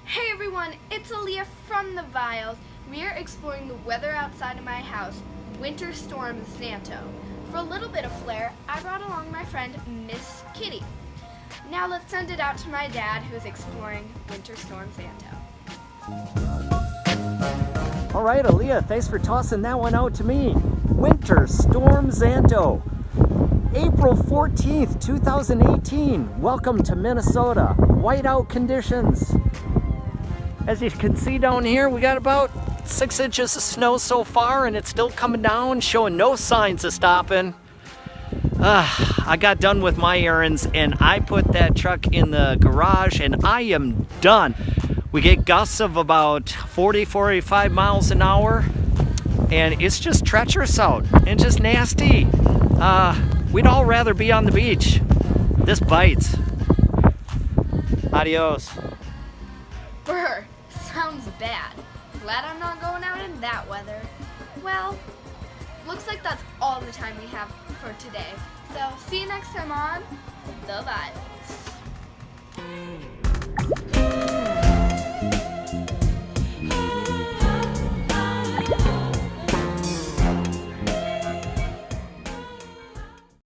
Hey everyone, it's Aliyah from the Vialls. We are exploring the weather outside of my house, Winter Storm Xanto. For a little bit of flair, I brought along my friend, Miss Kitty. Now let's send it out to my dad, who's exploring Winter Storm Xanto. All right, Aliyah, thanks for tossing that one out to me. Winter Storm Xanto, April 14th, 2018. Welcome to Minnesota. Whiteout conditions. As you can see down here, we got about 6 inches of snow so far, and it's still coming down, showing no signs of stopping. I got done with my errands, and I put that truck in the garage, and I am done. We get gusts of about 40-45 miles an hour, and it's just treacherous out and just nasty. We'd all rather be on the beach. This bites. Adios. Brr, sounds bad. Glad I'm not going out in that weather. Well, looks like that's all the time we have for today. So, see you next time on The Vialls.